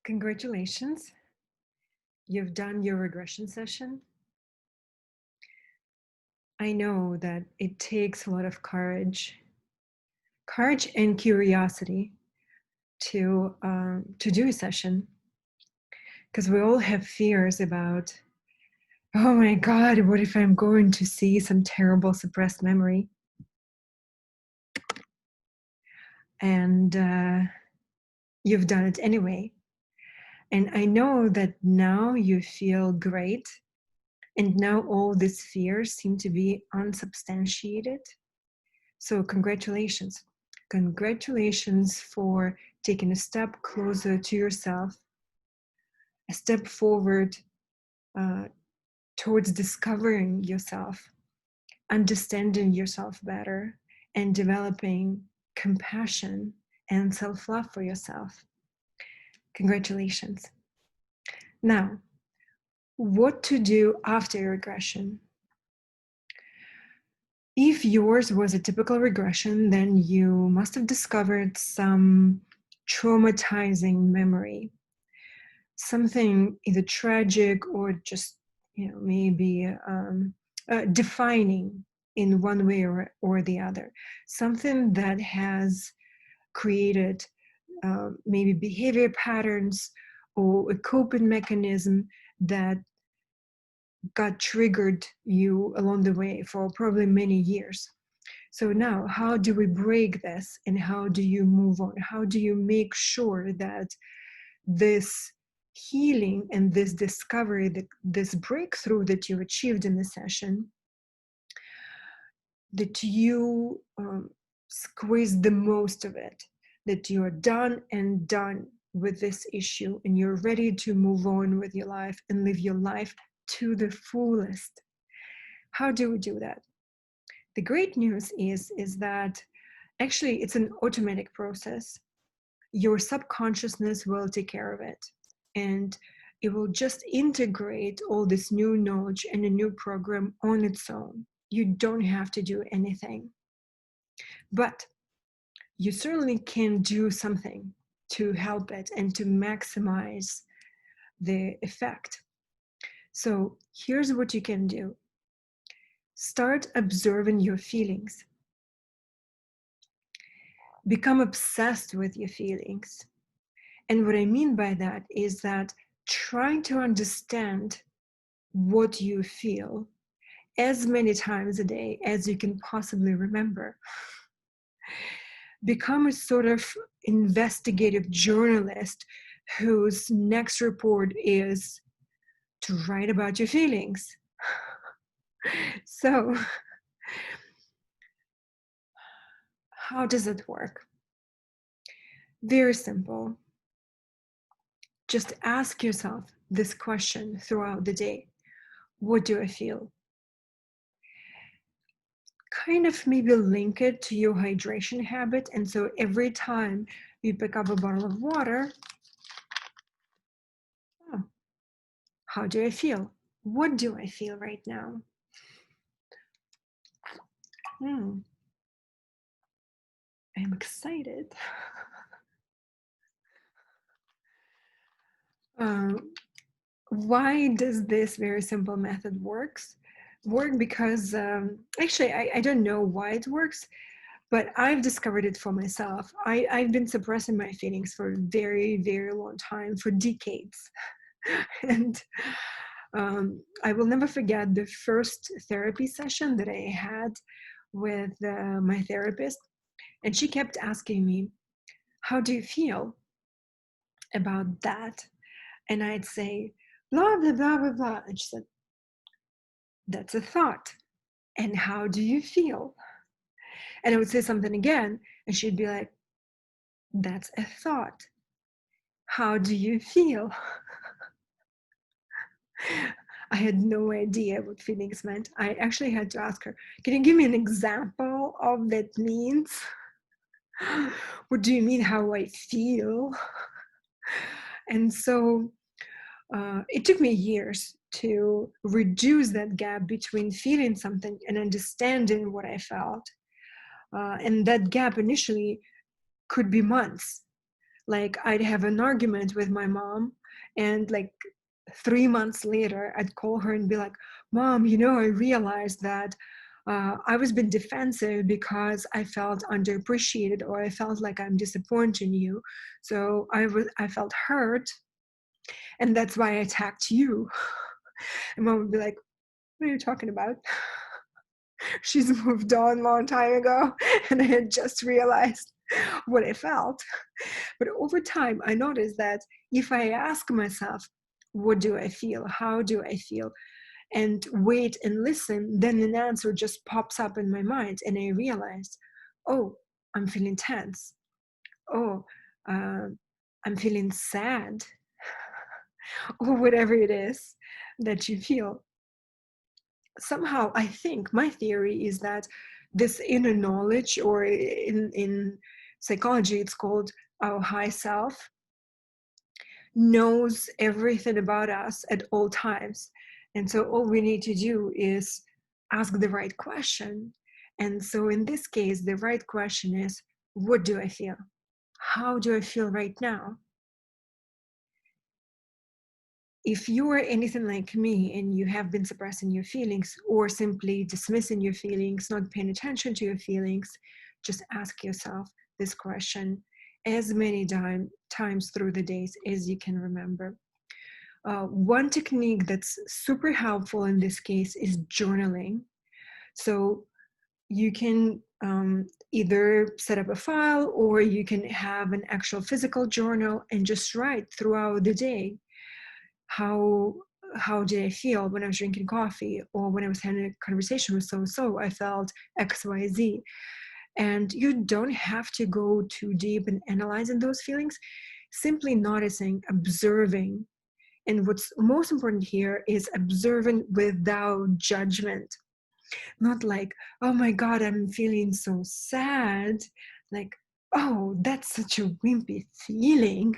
Congratulations. You've done your regression session. I know that it takes a lot of courage and curiosity to do a session, because we all have fears about, oh my God, what if I'm going to see some terrible suppressed memory? And you've done it anyway. And I know that now you feel great. And now all these fears seem to be unsubstantiated. So congratulations. Congratulations for taking a step closer to yourself, a step forward towards discovering yourself, understanding yourself better, and developing compassion and self-love for yourself. Congratulations. Now, what to do after regression? If yours was a typical regression, then you must have discovered some traumatizing memory, something either tragic or just, maybe defining in one way or the other, something that has created maybe behavior patterns or a coping mechanism that got triggered you along the way for probably many years. So now, how do we break this and how do you move on? How do you make sure that this healing and this discovery, this breakthrough that you achieved in the session, that you squeeze the most of it, that you are done with this issue and you're ready to move on with your life and live your life to the fullest? How do we do that? The great news is that actually it's an automatic process. Your subconsciousness will take care of it, and it will just integrate all this new knowledge and a new program on its own. You don't have to do anything, but you certainly can do something to help it and to maximize the effect. So here's what you can do. Start observing your feelings. Become obsessed with your feelings. And what I mean by that is that trying to understand what you feel as many times a day as you can possibly remember. Become a sort of investigative journalist whose next report is to write about your feelings. So, how does it work? Very simple. Just ask yourself this question throughout the day. What do I feel? Kind of maybe link it to your hydration habit. And so every time you pick up a bottle of water, oh, how do I feel? What do I feel right now? I'm excited. Why does this very simple method work? Because actually, I don't know why it works, but I've discovered it for myself. I've been suppressing my feelings for a very, very long time, for decades. And I will never forget the first therapy session that I had with my therapist. And she kept asking me, how do you feel about that? And I'd say, blah, blah, blah, blah, blah. And she said, that's a thought. And how do you feel? And I would say something again, and she'd be like, that's a thought. How do you feel? I had no idea what feelings meant. I actually had to ask her, can you give me an example of that means? What do you mean how I feel? And so it took me years to reduce that gap between feeling something and understanding what I felt. And that gap initially could be months. Like I'd have an argument with my mom, and like 3 months later, I'd call her and be like, Mom, I realized that I was being defensive because I felt underappreciated, or I felt like I'm disappointing you. So I felt hurt, and that's why I attacked you. And Mom would be like, what are you talking about? She's moved on a long time ago, and I had just realized what I felt. But over time, I noticed that if I ask myself, what do I feel? How do I feel? And wait and listen, then an answer just pops up in my mind, and I realized, oh, I'm feeling tense. Oh, I'm feeling sad, or whatever it is that you feel. Somehow, I think my theory is that this inner knowledge, or in psychology, it's called our high self, knows everything about us at all times. And so all we need to do is ask the right question. And so in this case, the right question is, what do I feel? How do I feel right now? If you are anything like me and you have been suppressing your feelings, or simply dismissing your feelings, not paying attention to your feelings, just ask yourself this question as many times through the days as you can remember. One technique that's super helpful in this case is journaling. So you can either set up a file, or you can have an actual physical journal and just write throughout the day. How did I feel when I was drinking coffee, or when I was having a conversation with so-and-so? I felt XYZ. And you don't have to go too deep in analyzing those feelings, simply noticing, observing. And what's most important here is observing without judgment. Not like, oh my God, I'm feeling so sad. Like, oh, that's such a wimpy feeling.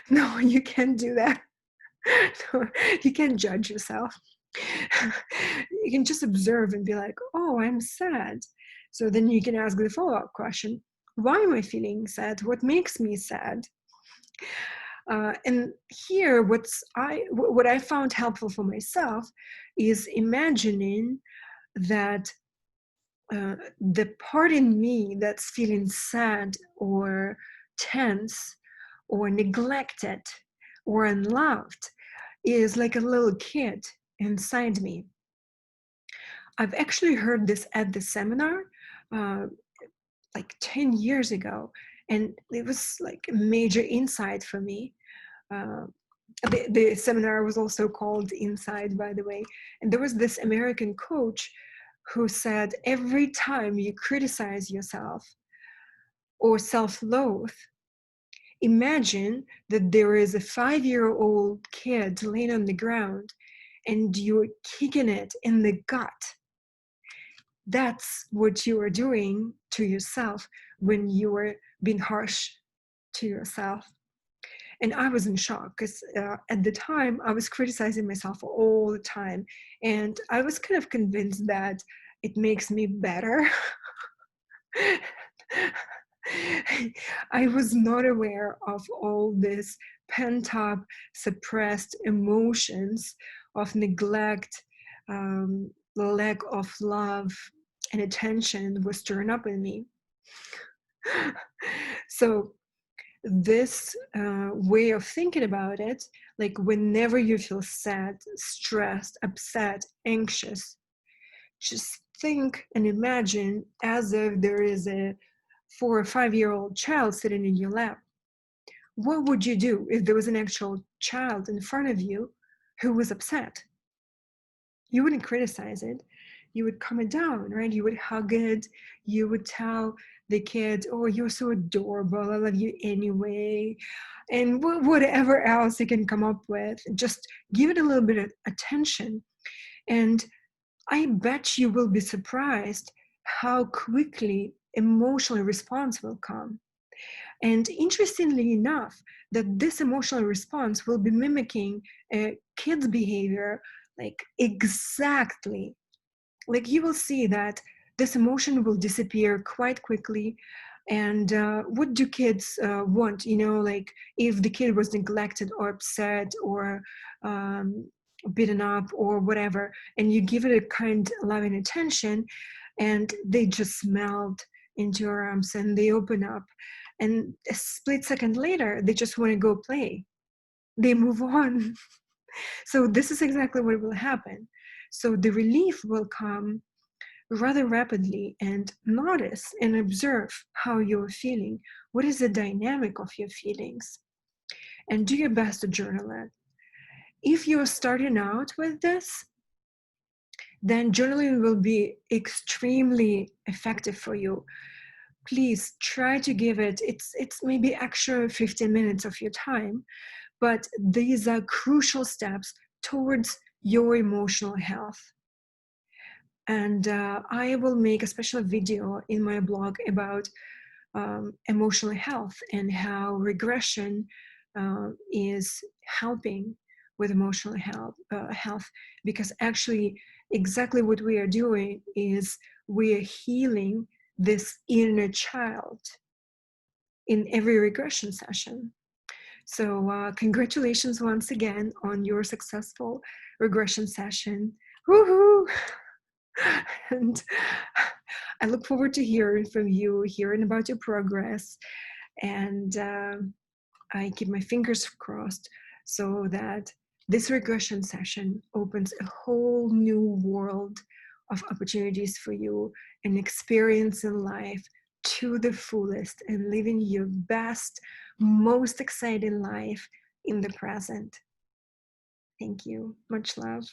No, you can't do that. No, you can't judge yourself. You can just observe and be like, oh, I'm sad. So then you can ask the follow-up question, why am I feeling sad? What makes me sad? And here, what I found helpful for myself is imagining that the part in me that's feeling sad, or tense, or neglected, or unloved is like a little kid inside me. I've actually heard this at the seminar uh, like 10 years ago, and it was like a major insight for me. Uh, the seminar was also called Inside, by the way. And there was this American coach who said, every time you criticize yourself or self-loathe, imagine that there is a 5-year-old kid laying on the ground and you're kicking it in the gut. That's what you are doing to yourself when you are being harsh to yourself. And I was in shock because at the time I was criticizing myself all the time. And I was kind of convinced that it makes me better. I was not aware of all this pent up, suppressed emotions of neglect, lack of love and attention was stirring up in me. So this way of thinking about it, like whenever you feel sad, stressed, upset, anxious, just think and imagine as if there is a 4 or 5-year-old child sitting in your lap. What would you do if there was an actual child in front of you who was upset? You wouldn't criticize it. You would calm it down, right? You would hug it. You would tell the kid, oh, you're so adorable. I love you anyway. And whatever else you can come up with, just give it a little bit of attention. And I bet you will be surprised how quickly emotional response will come. And interestingly enough, that this emotional response will be mimicking a kid's behavior, like exactly. Like you will see that this emotion will disappear quite quickly. And what do kids want? Like if the kid was neglected or upset or beaten up or whatever, and you give it a kind, loving attention, and they just melt into your arms and they open up, and a split second later they just want to go play, they move on. So this is exactly what will happen. So the relief will come rather rapidly, and notice and observe how you're feeling. What is the dynamic of your feelings? And do your best to journal it. If you're starting out with this, then journaling will be extremely effective for you. Please try to give it, it's maybe extra 15 minutes of your time, but these are crucial steps towards your emotional health. And I will make a special video in my blog about emotional health and how regression is helping with emotional health, because actually exactly what we are doing is we are healing this inner child in every regression session. So congratulations once again on your successful regression session. Woohoo! And I look forward to hearing from you, hearing about your progress, and I keep my fingers crossed so that this regression session opens a whole new world of opportunities for you and experience in life to the fullest and living your best, most exciting life in the present. Thank you. Much love.